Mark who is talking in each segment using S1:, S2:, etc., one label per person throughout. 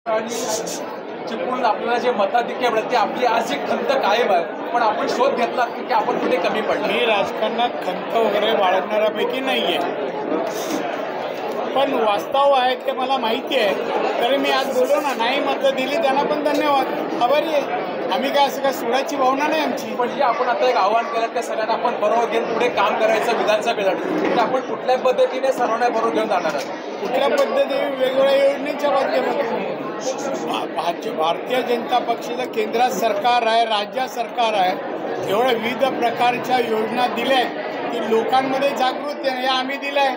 S1: चिपळूण आपल्याला जे मताधिक्य मिळते आपली आज एक खंत कायम आहे, पण आपण शोध घेतला की आपण कुठे कमी पडलो.
S2: मी राजकारणात खंत वगैरे बाळगणाऱ्यापैकी नाही आहे, पण वास्तव आहे ते मला माहिती आहे. तरी मी आज बोललो ना, नाही मतं दिली त्यांना पण धन्यवाद, आभारी आहे. आम्ही काय असं काय सोडायची भावना नाही आमची.
S1: पण जे आपण आता एक आव्हान केलं त्या सगळ्यांना आपण बरोबर घेऊन पुढे काम करायचं विधानसभेसाठी, तर आपण कुठल्या पद्धतीने सर्वांना बरोबर घेऊन जाणार आहात?
S2: कुठल्या पद्धतीने वेगवेगळ्या योजनेच्या माध्यमातून भारतीय जनता पक्षाचं केंद्रात सरकार आहे, राज्यात सरकार आहे, एवढ्या विविध प्रकारच्या योजना दिल्या आहेत की लोकांमध्ये जागृती आहे. आम्ही दिलं आहे.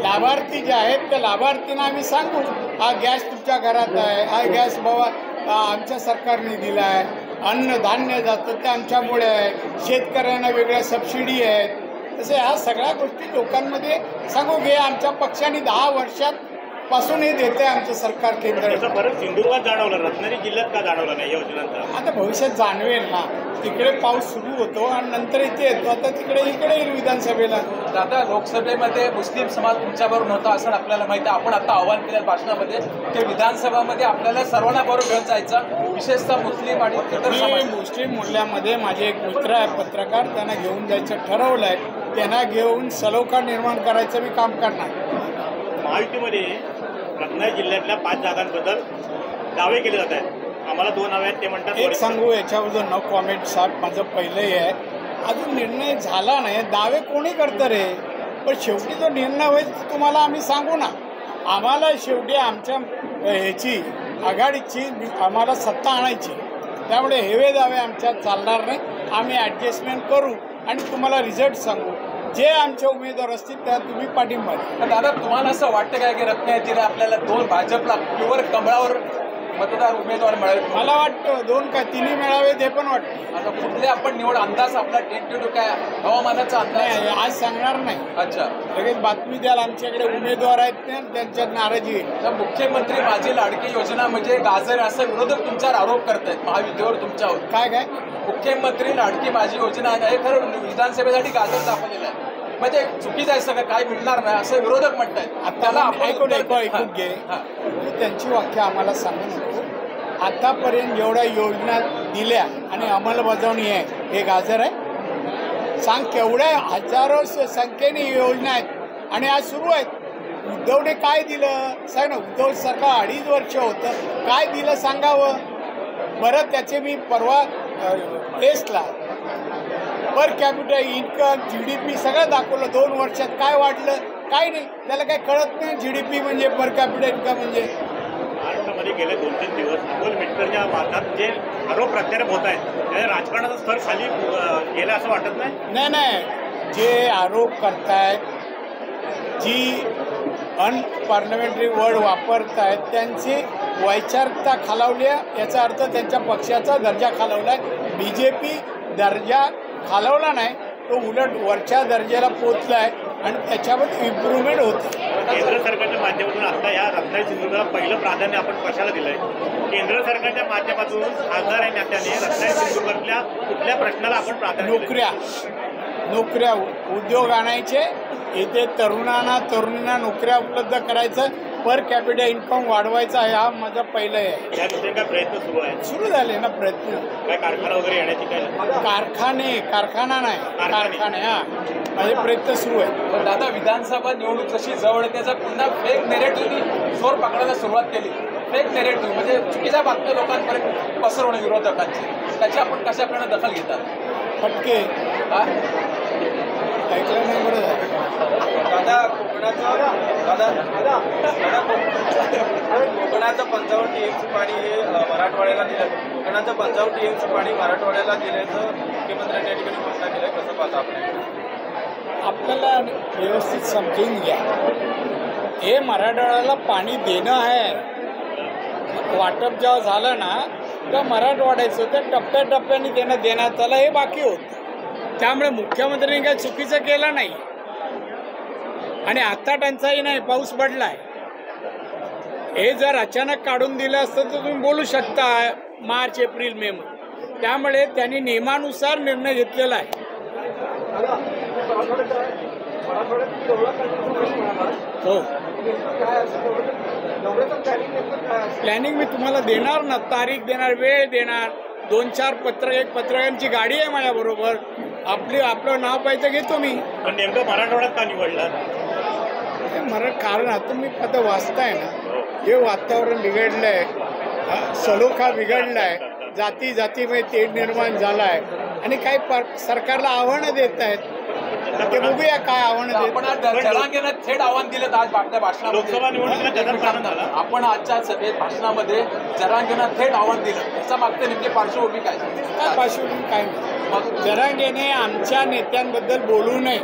S2: लाभार्थी जे आहेत त्या लाभार्थींना आम्ही सांगू, हा गॅस तुमच्या घरात आहे, हा गॅस बाबा आमच्या सरकारने दिला आहे, अन्नधान्य जातं ते आमच्यामुळे आहे, शेतकऱ्यांना वेगळ्या सबसिडी आहेत. तसे ह्या सगळ्या गोष्टी लोकांमध्ये सांगू घे. आमच्या पक्षाने 10 वर्षांपासून हे देते आमचं सरकार केंद्र.
S3: परत सिंधुदुर्गात जाणवलं, रत्नागिरी जिल्ह्यात का जाणवलं नाही योजनांचा?
S2: आता भविष्यात जाणवेल ना, तिकडे पाऊस सुरू होतो आणि नंतर इथे येतो. आता इकडे येईल विधानसभेला.
S1: दादा, लोकसभेमध्ये मुस्लिम समाज तुमच्याबरोबर नव्हता असं आपल्याला माहिती आहे. आपण आता आव्हान केलं भाषणामध्ये ते विधानसभामध्ये आपल्याला सर्वांना बरोबर घेऊन जायचं, विशेषतः मुस्लिम आणि इतर समाज.
S2: मुस्लिम मूल्यामध्ये माझे एक मित्र आहे पत्रकार, त्यांना घेऊन जायचं ठरवलं आहे. त्यांना घेऊन सलोखा निर्माण करायचं मी काम करणार.
S3: महायुतीमध्ये रत्नागिरी जिल्ह्यातल्या 5 जागांबद्दल दावे केले जात आहेत. आम्हाला 2 नावे आहेत, ते म्हणतात.
S2: एक सांगू याच्याबद्दल नो कॉमेंट साहेब, माझं पहिलंही आहे. अजून निर्णय झाला नाही. दावे कोणी करतं रे, पण शेवटी जो निर्णय होईल तुम्हाला आम्ही सांगू ना. आम्हाला शेवटी आमच्या ह्याची आघाडीची आम्हाला सत्ता आणायची, त्यामुळे हेवे दावे आमच्यात चालणार नाही. आम्ही ॲडजस्टमेंट करू आणि तुम्हाला रिझल्ट सांगू. जे आमचे उमेदवार असतील त्या तुम्ही पाठिंबा द्या.
S1: दादा, तुम्हाला असं वाटतं काय की रत्नागिरीला आपल्याला 2 भाजपला प्युअर कमळावर मतदार उमेदवार मिळावे?
S2: मला वाटतं 2 का 3 मिळावेत हे पण वाटतं.
S1: आता कुठले आपण निवड अंदाज आपला टेंटेटिव्ह काय हवामानाचा अंदाज
S2: नाही, आज सांगणार नाही.
S1: अच्छा,
S2: लगेच बातमी द्याल. आमच्याकडे उमेदवार आहेत ना, त्यांच्यात नाराजी आहे.
S1: तर मुख्यमंत्री माझी लाडकी योजना म्हणजे गाजर असं विरोधक तुमच्यावर आरोप करतायत महायुतीवर तुमच्यावर.
S2: काय
S1: मुख्यमंत्री लाडकी माझी योजना आहे, खरं विधानसभेसाठी गाजर दाखवलेलं आहे, म्हणजे चुकीचं आहे, सगळं काय मिळणार नाही असं विरोधक म्हणतायत.
S2: त्याला ऐकून घे. त्यांची वाक्य आम्हाला सांगू नको. आतापर्यंत जेवढ्या योजना दिल्या आणि अंमलबजावणी आहे, हे गाजर आहे? सांग, केवढ्या हजारो संख्येने योजना आहेत आणि आज सुरू आहेत. उद्धवने काय दिलं सांग ना. उद्धव सरकार 2.5 वर्ष होतं, काय दिलं सांगावं बरं. त्याचे मी परवा टेस्टला पर कॅपिटल इन्कम, GDP सगळं दाखवलं. 2 वर्षात काय वाढलं, काय नाही. त्याला काय कळत नाही GDP म्हणजे, पर कॅपिटल इन्कम म्हणजे.
S3: महाराष्ट्रामध्ये गेले 2-3 दिवस अमोल मिटकरच्या वादात जे आरोप प्रत्यारोप होत आहेत, त्याने राजकारणाचा स्तर खाली गेला असं वाटत नाही?
S2: नाही, जे आरोप करतायत, जी अनपार्लमेंटरी वर्ड वापरतायत, त्यांची वैचारिकता खालावली आहे. याचा अर्थ त्यांच्या पक्षाचा दर्जा खालावला आहे. BJP दर्जा खालावला नाही, तो उलट वरच्या दर्जाला पोचला आहे आणि त्याच्यामध्ये इम्प्रूव्हमेंट होतं.
S3: केंद्र सरकारच्या माध्यमातून आता या रत्नागिरी सिंधुदुर्गाला पहिलं प्राधान्य आपण कशाला दिलं आहे? केंद्र सरकारच्या माध्यमातून खासदार आणि नेत्याने रत्नागिरी सिंधुदुर्गातल्या कुठल्या प्रश्नाला आपण प्राधान्य?
S2: नोकऱ्या उद्योग आणायचे, इथे तरुणींना नोकऱ्या उपलब्ध करायचं, पर कॅपिटल इन्कम वाढवायचा, हा माझा पहिलं आहे.
S3: या दिवशी काय प्रयत्न सुरू आहे?
S2: सुरू झाले ना प्रयत्न.
S3: काय कारखाना वगैरे येण्याची काय?
S2: कारखाना नाही, कारखाने. माझे प्रयत्न सुरू आहे.
S1: पण दादा, विधानसभा निवडणूक जशी जवळ त्याचा पुन्हा फेक नेरेटिव्हनी जोर पकडायला सुरुवात केली. फेक नेरेटिव्ह म्हणजे चुकीच्या बातम्या लोकांपर्यंत पसरवणं विरोधकांची, त्याची आपण कशा प्रकारे दखल घेतात?
S2: फटके ऐकलं नाही बरं झालं.
S4: दादा, कोकणाचं 55 TMC पाणी हे मराठवाड्याला दिलं. कोकणाचं 55 TMC पाणी मराठवाड्याला दिल्याचं मुख्यमंत्र्यांनी या ठिकाणी घोषणा केलं. कसं पाहता आपण?
S2: आपल्याला व्यवस्थित समजून घ्या. हे मराठवाड्याला पाणी देणं आहे. वाटप जेव्हा झालं ना, तर मराठवाड्याचं तर टप्प्याटप्प्याने देण्यात आलं, हे बाकी होतं. त्यामुळे मुख्यमंत्र्यांनी काही चुकीचं केलं नाही. आणि आता टंचाई नाही, पाऊस पडलाय. हे जर अचानक काढून दिलं असतं तर तुम्ही बोलू शकता मार्च, एप्रिल, मे मध्ये. त्यामुळे त्यांनी नियमानुसार निर्णय घेतलेला आहे. हो. प्लॅनिंग मी तुम्हाला देणार ना, तारीख देणार, वेळ देणार, 2-4 पत्रकारांची गाडी आहे माझ्याबरोबर. आपलं नाव पाहिजे घेतो मी.
S3: पण नेमकं मराठवाड्यात का निवडला?
S2: कारण आता मी आता वाचताय ना, हे वातावरण बिघडलंय, सलोखा बिघडलाय, जातीमध्ये तेढ निर्माण झालाय आणि काही सरकारला आव्हानं देत आहेत. ते बघूया काय आव्हानं देत.
S1: आपण आज जरांगेनं थेट आव्हान दिलं आज आपल्या
S3: लोकसभा निवडणुकीला जगात कारण झाला.
S1: भाषणामध्ये. आपण आजच्या सभेत भाषणामध्ये जरांगेनं थेट आव्हान दिलं, त्याच्या मागते नेमकी पार्श्वभूमी काय?
S2: पार्श्वभूमी काय नाही. जरांगेने आमच्या नेत्यांबद्दल बोलू नये,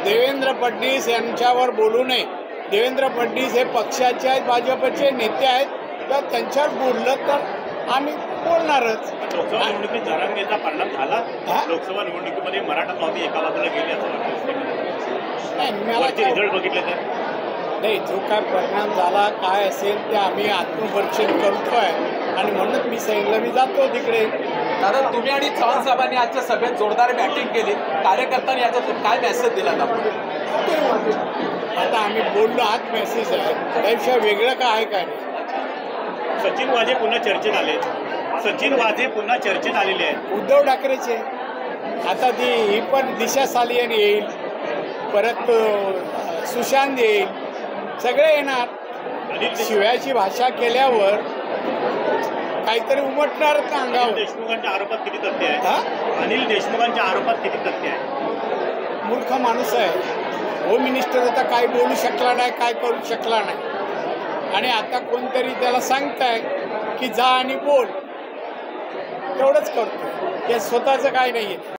S2: देवेंद्र फडणवीस यांच्यावर बोलू नये. देवेंद्र फडणवीस हे पक्षाचे आहेत, भाजपचे नेते आहेत, तर त्यांच्यावर बोललं तर आम्ही बोलणारच.
S3: लोकसभा निवडणुकीत जरांगेचा परिणाम झाला. लोकसभा निवडणुकीमध्ये मराठा मावती एका बाजूला गेली असं वाटतं. रिझल्ट बघितले तर
S2: नाही, जो काय परिणाम झाला काय असेल ते आम्ही आत्मपरीक्षण करतोय आणि म्हणूनच मी सांगितलं मी जातो तिकडे.
S1: दादा, तुम्ही आणि चव्हाण साहेबांनी आजच्या सभेत जोरदार बॅटिंग केली, कार्यकर्त्यांनी याच्यातून काय मेसेज दिला आपण?
S2: आता आम्ही बोललो, हाच मेसेज आहे, त्यापेक्षा वेगळं काय आहे काय नाही.
S3: सचिन वाझे पुन्हा चर्चेत आले. आहेत.
S2: उद्धव ठाकरेचे आता ती ही पण दिशा सालियन येईल, परत सुशांत येईल, सगळे येणार. शिव्याची भाषा केल्यावर काहीतरी उमटणारच ना अंगावर.
S3: देशमुखांच्या आरोपात किती तथ्य आहे? अनिल देशमुखांच्या आरोपात किती तथ्य आहे?
S2: मूर्ख माणूस आहे. होम मिनिस्टर होता, काय बोलू शकला नाही, काय करू शकला नाही. आणि आता कोणतरी त्याला सांगताय की जा आणि बोल, तेवढंच करतो. ते स्वतःचं काय नाही आहे.